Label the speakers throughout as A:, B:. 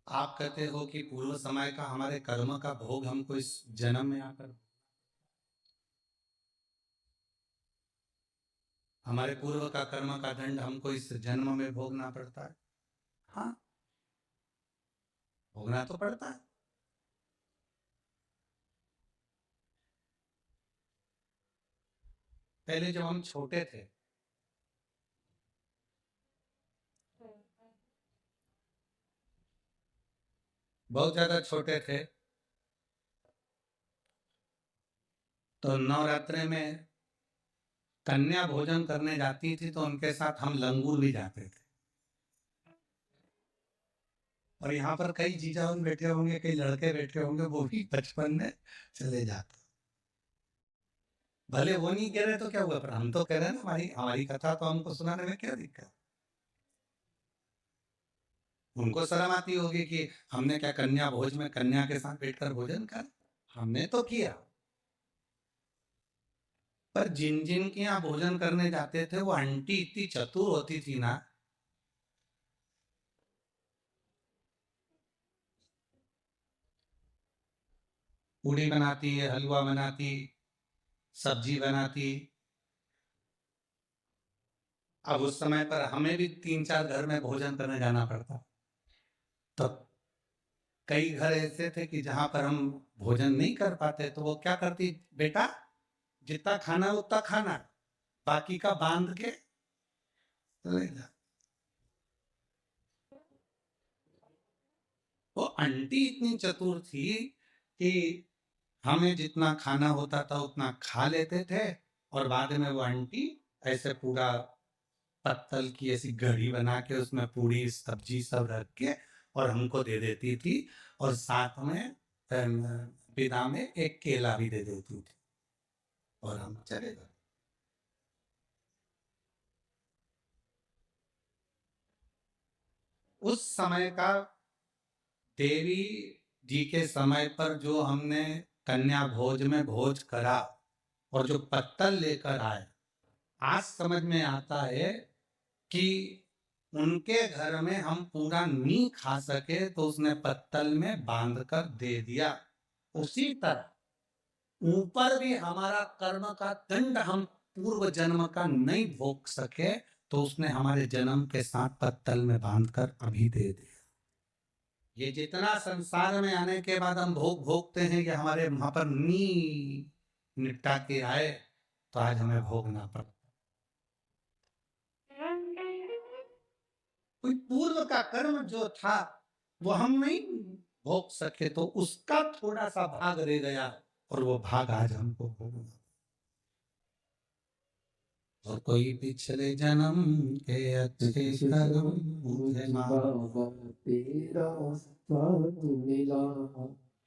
A: आप कहते हो कि पूर्व समय का हमारे कर्म का भोग हमको इस जन्म में आकर, हमारे पूर्व का कर्म का दंड हमको इस जन्म में भोगना पड़ता है। हाँ, भोगना तो पड़ता है। पहले जब हम छोटे थे, बहुत ज्यादा छोटे थे, तो नवरात्रे में कन्या भोजन करने जाती थी तो उनके साथ हम लंगूर भी जाते थे। और यहाँ पर कई जीजा बैठे होंगे, कई लड़के बैठे होंगे, वो भी बचपन में चले जाते। भले वो नहीं कह रहे तो क्या हुआ, पर हम तो कह रहे हैं ना, हमारी हमारी कथा तो हमको सुनाने में क्या दिक्कत। उनको शर्म आती होगी कि हमने क्या कन्या भोज में कन्या के साथ बैठकर भोजन कर, हमने तो किया। पर जिन जिन के यहाँ भोजन करने जाते थे वो आंटी इतनी चतुर होती थी ना, पूड़ी बनाती है, हलवा बनाती, सब्जी बनाती। अब उस समय पर हमें भी 3-4 घर में भोजन करने जाना पड़ता। तो कई घर ऐसे थे कि जहां पर हम भोजन नहीं कर पाते तो वो क्या करती, बेटा जितना खाना उतना खाना, बाकी का बांध के ले जा। वो आंटी इतनी चतुर थी कि हमें जितना खाना होता था उतना खा लेते थे, और बाद में वो आंटी ऐसे पूरा पत्तल की ऐसी घड़ी बना के उसमें पूरी सब्जी सब रख के और हमको दे देती थी, और साथ में विदा में एक केला भी दे देती थी, और हम चले गए। उस समय का देवी जी के समय पर जो हमने कन्या भोज में भोज करा और जो पत्तल लेकर आए, आज समझ में आता है कि उनके घर में हम पूरा नहीं खा सके तो उसने पत्तल में बांध कर दे दिया। उसी तरह ऊपर भी हमारा कर्म का दंड हम पूर्व जन्म का नहीं भोग सके तो उसने हमारे जन्म के साथ पत्तल में बांध कर अभी दे दिया। ये जितना संसार में आने के बाद हम भोग भोगते हैं कि हमारे वहां पर नी निपटा के आए, तो आज हमें भोगना पड़ता। कोई पूर्व का कर्म जो था वो हम नहीं भोग सके तो उसका थोड़ा सा भाग रह गया, और वो भाग आज हमको भोगना। और कोई पिछले जन्म के अच्छे कर्म मुझे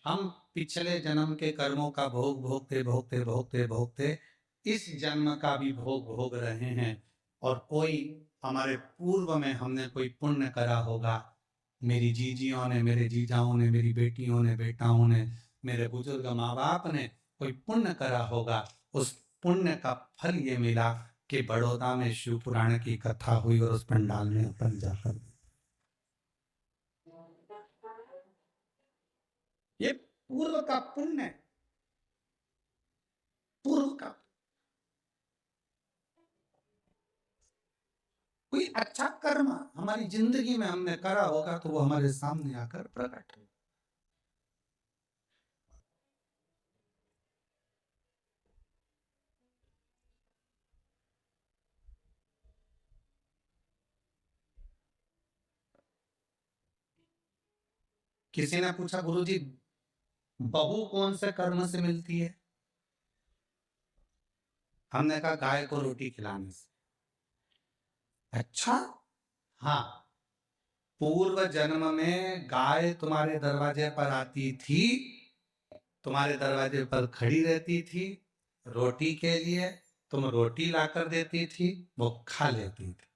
A: हम पिछले जन्म के कर्मों का भोग भोगते भोगते भोगते भोगते इस जन्म का भी भोग भोग रहे हैं। और कोई हमारे पूर्व में हमने कोई पुण्य करा होगा, मेरी जीजियों ने, मेरे जीजाओं ने, मेरी बेटियों ने, बेटाओं ने, मेरे बुजुर्ग माँ बाप ने कोई पुण्य करा होगा, उस पुण्य का फल ये मिला कि बड़ौदा में शिव पुराण की कथा हुई और उस पंडाल में अपन जाकर, ये पूर्व का पुण्य, पूर्व का कोई अच्छा कर्म हमारी जिंदगी में हमने करा होगा तो वो हमारे सामने आकर प्रकट हो। किसी ने पूछा, गुरुजी बहू कौन से कर्म से मिलती है? हमने कहा गाय को रोटी खिलाने से। अच्छा, हाँ, पूर्व जन्म में गाय तुम्हारे दरवाजे पर आती थी, तुम्हारे दरवाजे पर खड़ी रहती थी रोटी के लिए, तुम रोटी लाकर देती थी, वो खा लेती थी।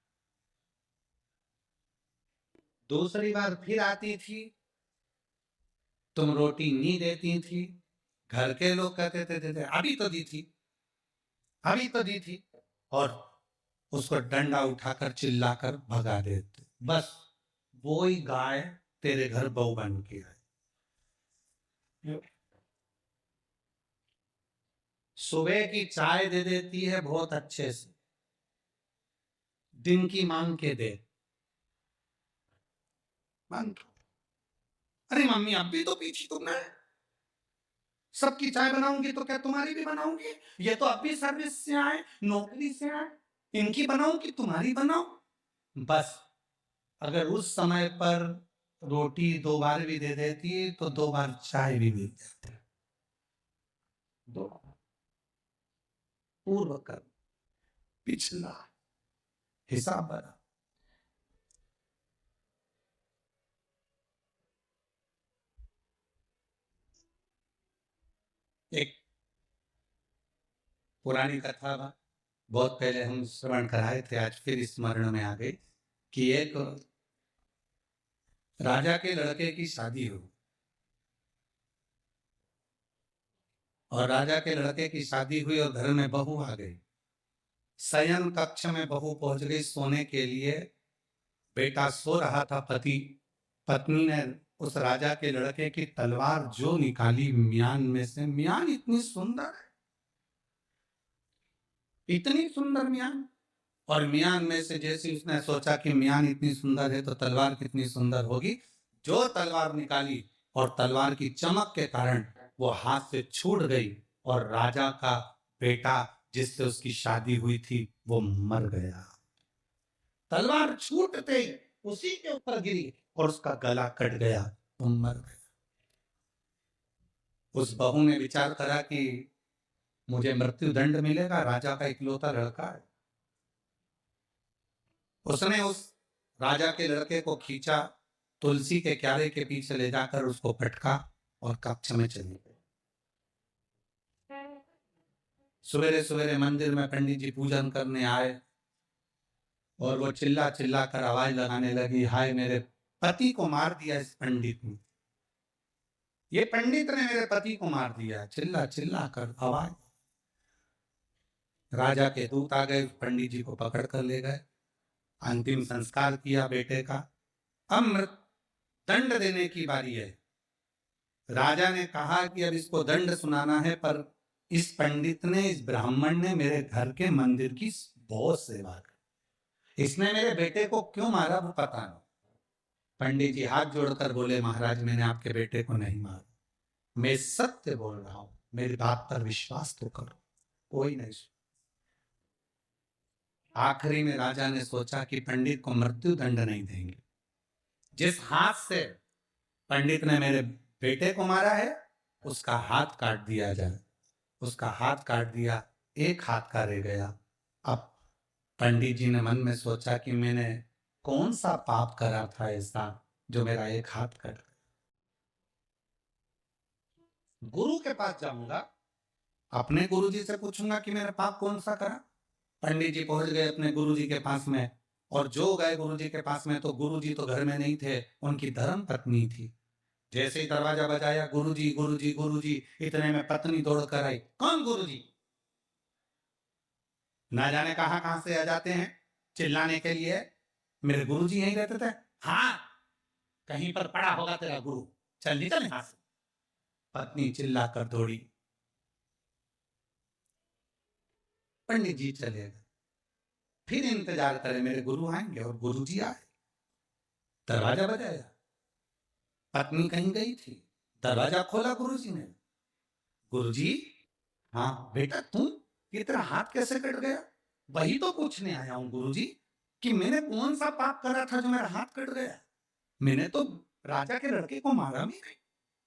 A: दूसरी बार फिर आती थी, तुम रोटी नहीं देती थी, घर के लोग कहते थे देते, अभी तो दी थी, अभी तो दी थी, और उसको डंडा उठाकर चिल्लाकर भगा देते। बस वो ही गाय तेरे घर बहू बन के आई। सुबह की चाय दे देती है बहुत अच्छे से, दिन की मांग के दे। मांग, अरे मम्मी अब भी तो पीछी तुमने, सबकी चाय बनाऊंगी तो क्या तुम्हारी भी बनाऊंगी? ये तो अब भी सर्विस से आए, नौकरी से आए, इनकी बनाऊं कि तुम्हारी बनाऊं? बस अगर उस समय पर रोटी 2 बार भी दे देती तो 2 बार चाय भी मिल जाती। दो पूर्व कर, पिछला हिसाब बना। एक पुरानी कथा बहुत पहले हम श्रवण कराए थे, आज फिर स्मरण में आ गई कि एक राजा के लड़के की शादी हुई और राजा के लड़के की शादी हुई और घर में बहू आ गई। शयन कक्ष में बहू पहुंच गई सोने के लिए। बेटा सो रहा था, पत्नी ने उस राजा के लड़के की तलवार जो निकाली म्यान में से, म्यान इतनी सुंदर है, इतनी सुंदर म्यान, और म्यान में से जैसे उसने सोचा कि म्यान इतनी सुंदर है तो तलवार कितनी सुंदर होगी, जो तलवार निकाली और तलवार की चमक के कारण वो हाथ से छूट गई और राजा का बेटा जिससे उसकी शादी हुई थी वो मर गया। तलवार छूटते उसी के ऊपर गिरी और उसका गला कट गया, वो मर गया। उस बहू ने विचार करा कि मुझे मृत्यु दंड मिलेगा, राजा का इकलौता लड़का है। उसने उस राजा के लड़के को खींचा, तुलसी के क्यारे के पीछे ले जाकर उसको पटका और कक्ष में चली गई। सवेरे सवेरे मंदिर में पंडित जी पूजन करने आए और वो चिल्ला चिल्ला कर आवाज लगाने लगी, हाय मेरे पति को मार दिया इस पंडित ने, ये पंडित ने मेरे पति को मार दिया, चिल्ला चिल्ला कर आवाज। राजा के दूत आ गए, पंडित जी को पकड़ कर ले गए, अंतिम संस्कार किया बेटे का। अब दंड देने की बारी है। राजा ने कहा कि अब इसको दंड सुनाना है, पर इस पंडित ने, इस ब्राह्मण ने मेरे घर के मंदिर की बहुत सेवा की, इसने मेरे बेटे को क्यों मारा वो पता नहीं। पंडित जी हाथ जोड़कर बोले, महाराज मैंने आपके बेटे को नहीं मारा, मैं सत्य बोल रहा हूं, मेरी बात पर विश्वास तो करो। कोई नहीं। आखिरी में राजा ने सोचा कि पंडित को मृत्यु दंड नहीं देंगे, जिस हाथ से पंडित ने मेरे बेटे को मारा है उसका हाथ काट दिया जाए। उसका हाथ काट दिया, एक हाथ का रह गया। अब पंडित जी ने मन में सोचा कि मैंने कौन सा पाप करा था ऐसा जो मेरा एक हाथ कट गया। गुरु के पास जाऊंगा, अपने गुरु जी से पूछूंगा कि मैंने पाप कौन सा करा। पंडित जी पहुंच गए अपने गुरु जी के पास में, और जो गए गुरु जी के पास में तो गुरु जी तो घर में नहीं थे, उनकी धर्म पत्नी थी। जैसे ही दरवाजा बजाया, गुरु जी गुरु जी गुरु जी, इतने में पत्नी दौड़ कर आई, कौन गुरु जी? ना जाने कहां से आ जाते हैं चिल्लाने के लिए, मेरे गुरु जी यहीं रहते थे। हाँ, कहीं पर पड़ा होगा तेरा गुरु, चल निकल यहां से। पत्नी चिल्ला कर दौड़ी, पंडित जी चले गए। फिर इंतजार करे मेरे गुरु आएंगे, और गुरु जी आए। दरवाजा बजाया, पत्नी कहीं गई थी, दरवाजा खोला गुरु जी ने। गुरु जी, हाँ बेटा तुम, ये तेरा हाथ कैसे कट गया? वही तो पूछने आया हूं गुरु जी कि मैंने कौन सा पाप करा था जो मेरा हाथ कट गया। मैंने तो राजा के लड़के को मारा भी नहीं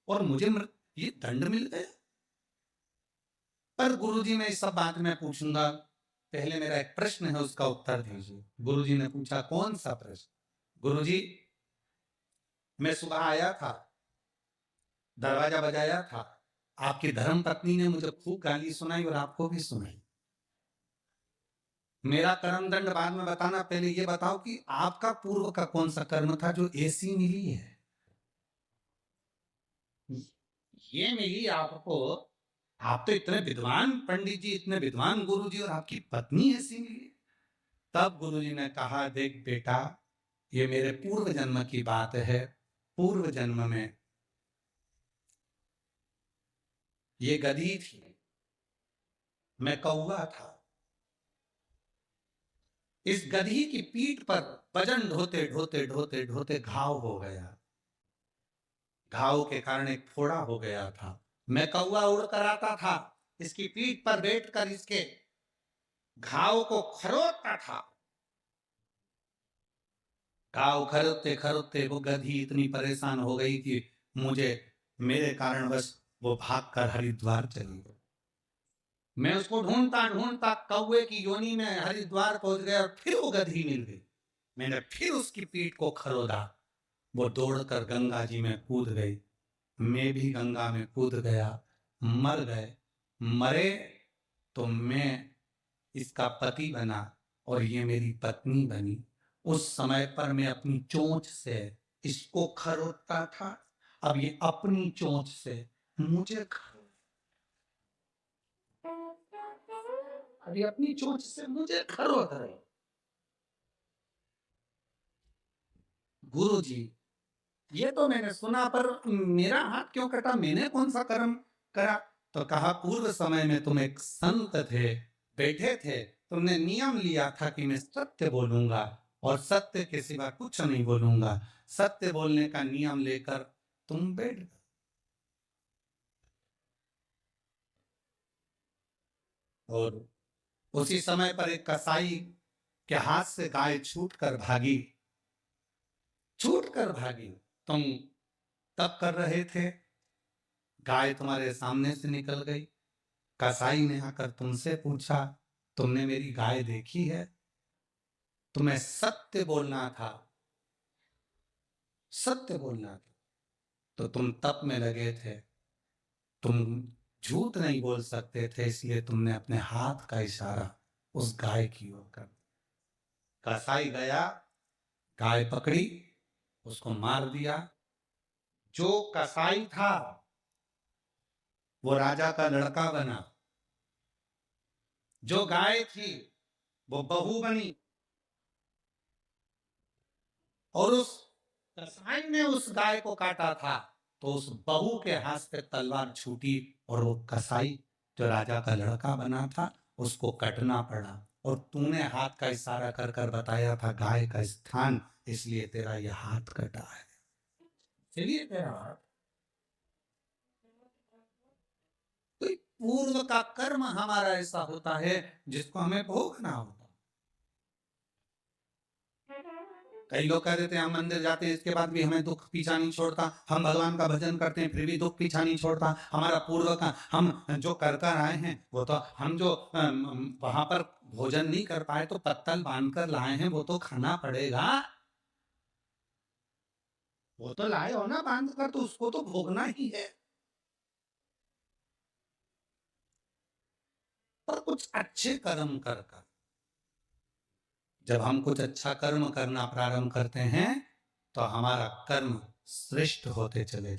A: और मुझे ये दंड मिल गया। पर गुरु जी मैं इस सब बात में पूछूंगा, पहले मेरा एक प्रश्न है उसका उत्तर दीजिए। गुरु जी ने पूछा, कौन सा प्रश्न? गुरु जी, मैं सुबह आया था, दरवाजा बजाया था, आपकी धर्म पत्नी ने मुझे खूब गाली सुनाई और आपको भी सुनाई। मेरा कर्म दंड बाद में बताना, पहले ये बताओ कि आपका पूर्व का कौन सा कर्म था जो ऐसी मिली है? ये मिली आपको, आप तो इतने विद्वान पंडित जी, इतने विद्वान गुरु जी, और आपकी पत्नी ऐसी मिली। तब गुरु जी ने कहा, देख बेटा, ये मेरे पूर्व जन्म की बात है। पूर्व जन्म में ये गधी थी, मैं कौवा था। इस गधी की पीठ पर वजन ढोते ढोते ढोते ढोते घाव हो गया। घाव के कारण एक फोड़ा हो गया था। मैं कौवा उड़कर आता था, इसकी पीठ पर बैठकर इसके घाव को खरोदता था। घाव खरोदते खरोदते वो गधी इतनी परेशान हो गई कि मेरे कारण बस वो भागकर हरिद्वार चली गई। मैं उसको ढूंढता ढूंढता कौवे की योनि में हरिद्वार पहुंच गया और फिर वो गधी मिल गई। मैंने फिर उसकी पीठ को खरोदा। वो दौड़कर गंगा जी में कूद गई। मैं भी गंगा में कूद गया। मर गए। मरे तो मैं इसका पति बना और ये मेरी पत्नी बनी। उस समय पर मैं अपनी चोंच से इसको खरोदता था, अब ये अपनी चोंच से मुझे अभी अपनी चोंच से मुझे खरोद रहे। गुरु जी, ये तो मैंने सुना, पर मेरा हाथ क्यों कटा? मैंने कौन सा कर्म करा? तो कहा, पूर्व समय में तुम एक संत थे, बैठे थे, तुमने नियम लिया था कि मैं सत्य बोलूंगा और सत्य के सिवा कुछ नहीं बोलूंगा। सत्य बोलने का नियम लेकर तुम बैठ गए। और उसी समय पर एक कसाई के हाथ से गाय छूट कर भागी। तुम तप कर रहे थे, गाय तुम्हारे सामने से निकल गई। कसाई ने आकर तुमसे पूछा, तुमने मेरी गाय देखी है? तुम्हें सत्य बोलना था, सत्य बोलना था, तो तुम तप में लगे थे, तुम झूठ नहीं बोल सकते थे, इसलिए तुमने अपने हाथ का इशारा उस गाय की ओर कर दिया। कसाई गया, गाय पकड़ी, उसको मार दिया। जो कसाई था वो राजा का लड़का बना, जो गाय थी वो बहू बनी, और उस कसाई ने उस गाय को काटा था तो उस बहू के हाथ से तलवार छूटी और वो कसाई जो राजा का लड़का बना था उसको कटना पड़ा। और तूने हाथ का इशारा कर कर बताया था गाय का स्थान, इसलिए तेरा यह हाथ कटा है। चलिए तेरा हाथ, तो पूर्व का कर्म हमारा ऐसा होता है जिसको हमें भोगना होता। कई लोग कह देते हैं हम मंदिर जाते हैं इसके बाद भी हमें दुख पीछा नहीं छोड़ता, हम भगवान का भजन करते हैं फिर भी दुख पीछा नहीं छोड़ता। हमारा पूर्व का हम जो कर कर आए हैं वो तो हम जो वहां पर भोजन नहीं कर पाए तो पत्तल बांध कर लाए हैं, वो तो खाना पड़ेगा। वो तो लाए हो ना बांध कर, तो उसको तो भोगना ही है। पर कुछ अच्छे कर्म कर कर, जब हम कुछ अच्छा कर्म करना प्रारंभ करते हैं तो हमारा कर्म श्रेष्ठ होते चले जाते।